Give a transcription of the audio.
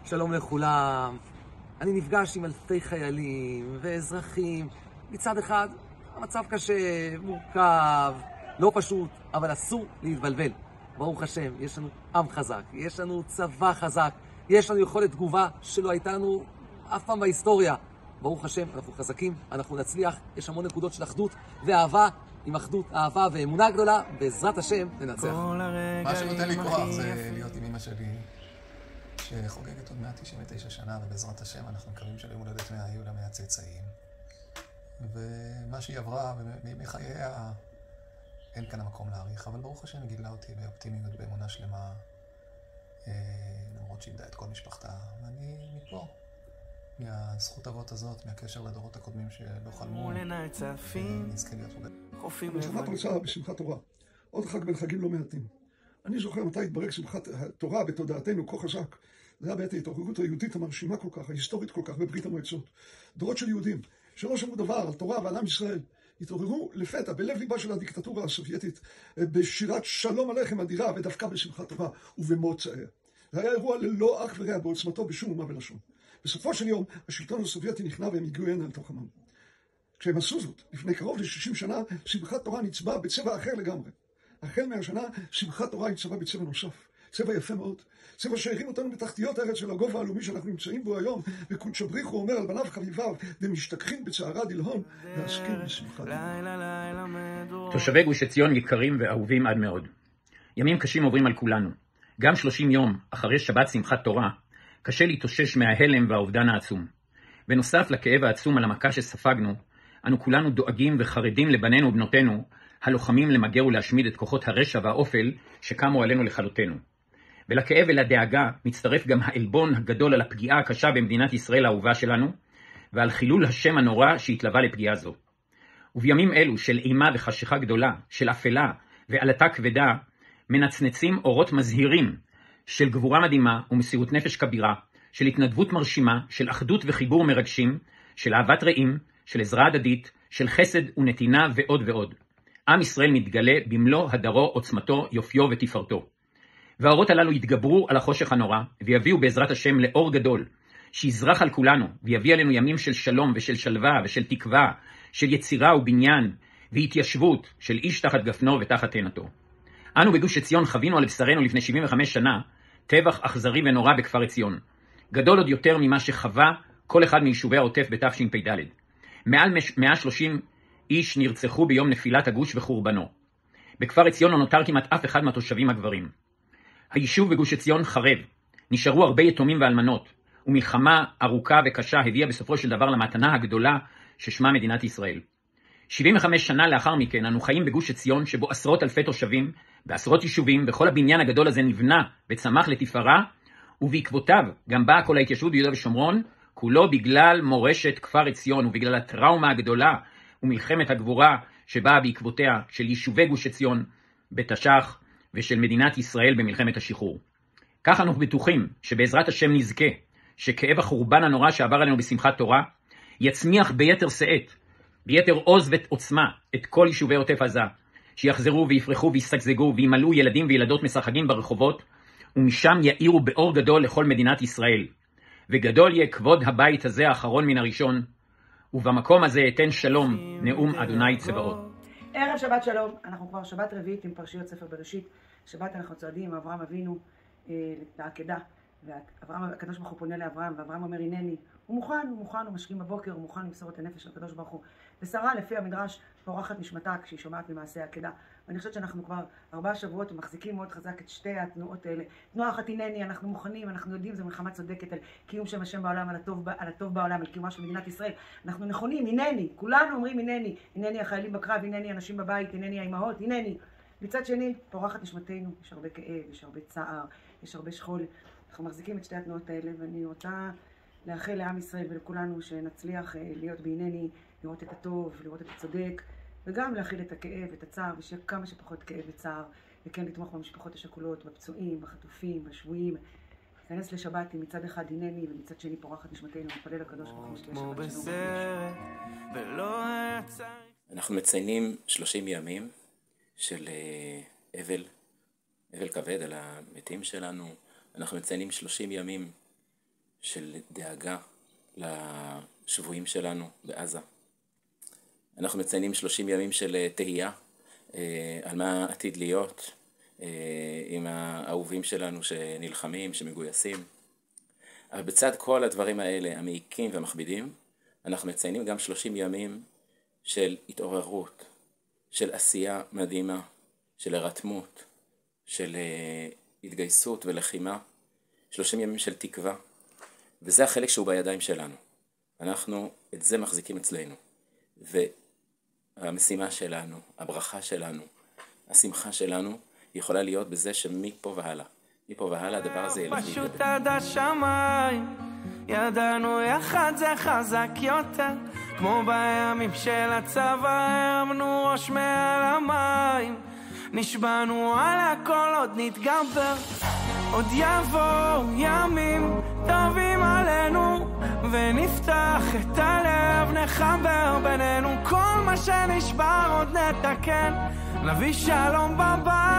שלום לכולם. אני נפגש עם אלפי חיילים ואזרחים. מצד אחד, המצב קשה, מורכב, לא פשוט, אבל אסור להתבלבל. ברוך השם, יש לנו עם חזק, יש לנו צבא חזק, יש לנו יכולת תגובה שלא הייתה לנו אף פעם בהיסטוריה. ברוך השם, אנחנו חזקים, אנחנו נצליח, יש המון נקודות של אחדות ואהבה. עם אחדות, אהבה ואמונה גדולה, בעזרת השם ננצח. מה שנותן לי כוח זה להיות עם אמא שלי, שחוגגת עוד 199 שנה, ובעזרת השם אנחנו מקווים שליום הולדת 100 יהיו לה 100 צאצאים. ומה שהיא עברה מחייה, אין כאן המקום להעריך, אבל ברוך השם גילה אותי באופטימיות, באמונה שלמה, למרות שאיבדה את כל משפחתה. ואני מפה, מהזכות אבות הזאת, מהקשר לדורות הקודמים שלא חלמו, נזכה להיות הרבה. שמחת פרצה בשמחת תורה, עוד חג בין חגים לא מעטים. אני זוכר מתי התברק שמחת תורה בתודעתנו כה חזק. זה היה בעת ההתעוררות היהודית המרשימה כל כך, ההיסטורית כל כך, בברית המועצות. דורות של יהודים שלא שמעו דבר על תורה ועל עם ישראל, התעוררו לפתע בלב ליבה של הדיקטטורה הסובייטית, בשירת שלום עליכם אדירה ודווקא בשמחת תורה ובמוצאיה. זה היה אירוע ללא אח ורע בעוצמתו בשום אומה ולשון. בסופו של יום השלטון הסובייטי נכנע והם הגיעו הנה אל תוך עמם. כשהם עשו זאת, לפני קרוב ל-60 שנה, שמחת תורה נצבע בצבע אחר לגמרי. החל מהשנה, שמחת תורה נצבע בצבע נוסף. צבע יפה מאוד. צבע שהרים אותנו בתחתיות הארץ של הגובה הלאומי שאנחנו נמצאים בו היום, וקודש בריך הוא אומר על בניו חביביו, ומשתכחים בצערה דלהון, ועסקים בשמחת תורה. תושבי גוש עציון יקרים ואהובים עד מאוד. ימים קשים עוברים על כולנו. גם 30 יום אחרי שבת שמחת תורה, קשה להתאושש מההלם והאובדן העצום. בנוסף לכאב העצום על המכה שספגנו, אנו כולנו דואגים וחרדים לבנינו ובנותינו, הלוחמים למגר ולהשמיד את כוחות הרשע והאופל שקמו עלינו לכלותנו. ולכאב ולדאגה מצטרף גם העלבון הגדול על הפגיעה הקשה במדינת ישראל האהובה שלנו, ועל חילול השם הנורא שהתלווה לפגיעה זו. ובימים אלו של אימה וחשיכה גדולה, של אפלה ועלתה כבדה, מנצנצים אורות מזהירים של גבורה מדהימה ומסירות נפש כבירה, של התנדבות מרשימה, של אחדות וחיבור מרגשים, של אהבת רעים, של עזרה הדדית, של חסד ונתינה ועוד ועוד. עם ישראל מתגלה במלוא הדרו, עוצמתו, יופיו ותפארתו. והאורות הללו יתגברו על החושך הנורא, ויביאו בעזרת השם לאור גדול, שיזרח על כולנו, ויביא עלינו ימים של שלום ושל שלווה ושל תקווה, של יצירה ובניין, והתיישבות של איש תחת גפנו ותחת תאנתו. אנו בגוש עציון חווינו על בשרנו לפני 75 שנה, טבח אכזרי ונורא בכפר עציון. גדול עוד יותר ממה שחווה כל אחד מיישובי העוטף בתשפ"ד. מעל 130 איש נרצחו ביום נפילת הגוש וחורבנו. בכפר עציון לא נותר כמעט אף אחד מהתושבים הגברים. היישוב בגוש עציון חרב, נשארו הרבה יתומים ואלמנות, ומלחמה ארוכה וקשה הביאה בסופו של דבר למתנה הגדולה ששמה מדינת ישראל. 75 שנה לאחר מכן אנו חיים בגוש עציון שבו עשרות אלפי תושבים בעשרות יישובים, וכל הבניין הגדול הזה נבנה וצמח לתפארה, ובעקבותיו גם באה כל ההתיישבות ביהודה ושומרון, כולו בגלל מורשת כפר עציון ובגלל הטראומה הגדולה ומלחמת הגבורה שבאה בעקבותיה של יישובי גוש עציון בתש"ח ושל מדינת ישראל במלחמת השחרור. כך אנו בטוחים שבעזרת השם נזכה שכאב החורבן הנורא שעבר עלינו בשמחת תורה יצמיח ביתר שאת, ביתר עוז ועוצמה את כל יישובי עוטף עזה, שיחזרו ויפרחו וישגשגו וימלאו ילדים וילדות משחקים ברחובות, ומשם יאירו באור גדול לכל מדינת ישראל. וגדול יהיה כבוד הבית הזה האחרון מן הראשון, ובמקום הזה אתן שלום, נאום אדוני צבאות. ערב שבת שלום, אנחנו כבר שבת רביעית עם פרשיות ספר בראשית. שבת אנחנו צועדים עם אברהם אבינו לעקדה, והקדוש ברוך הוא פונה לאברהם, ואברהם אומר הנני. הוא מוכן, הוא משכים בבוקר, הוא מוכן למסור את הנפש לקדוש ברוך הוא. ושרה לפי המדרש פורחת נשמתה כשהיא שומעת ממעשה העקדה. ואני חושבת שאנחנו כבר 4 שבועות ומחזיקים מאוד חזק את שתי התנועות האלה. תנועה אחת הנני, אנחנו מוכנים, אנחנו יודעים, זו מלחמה צודקת על קיום שם השם בעולם, על הטוב בעולם, על קיומה של מדינת ישראל. אנחנו נכונים, הנני, כולנו אומרים הנני, הנני החיילים בקרב, הנני אנשים בבית, הנני האימהות, הנני. מצד שני, פורחת נשמתנו, יש הרבה כאב, יש הרבה צער, יש הרבה שכול. אנחנו מחזיקים את שתי התנועות האלה, ואני רוצה לאחל לעם ישראל ולכולנו שנצליח להיות בהנני, לראות את הטוב, לראות את הצודק, וגם להכיל את הכאב, את הצער, ושיהיה כמה שפחות כאב וצער, וכן לתמוך במשפחות השכולות, בפצועים, בחטופים, בשבויים. להיכנס לשבת עם מצד אחד הנני, ומצד שני פורחת נשמתנו, נתפלל לקדוש ברוך הוא שתהיה שבת שלום. אנחנו מציינים 30 ימים של אבל כבד על המתים שלנו. אנחנו מציינים 30 ימים של דאגה לשבויים שלנו בעזה. אנחנו מציינים 30 ימים של תהייה על מה עתיד להיות עם האהובים שלנו שנלחמים, שמגויסים. אבל בצד כל הדברים האלה, המעיקים והמכבידים, אנחנו מציינים גם 30 ימים של התעוררות, של עשייה מדהימה, של הרתמות, של התגייסות ולחימה, 30 ימים של תקווה, וזה החלק שהוא בידיים שלנו. אנחנו את זה מחזיקים אצלנו, והמשימה שלנו, הברכה שלנו, השמחה שלנו, יכולה להיות בזה שמפה והלאה. מפה והלאה הדבר הזה ילך להתגבר. פשוט עד השמיים, ידענו יחד זה חזק יותר, כמו בימים של הצבא, הרמנו ראש מעל המים, נשבענו על הכל עוד נתגבר, עוד יבואו ימים טובים עלינו, ונפתח את הלב, נחבר בינינו, כל מה שנשבר עוד נתקן, נביא שלום בבית.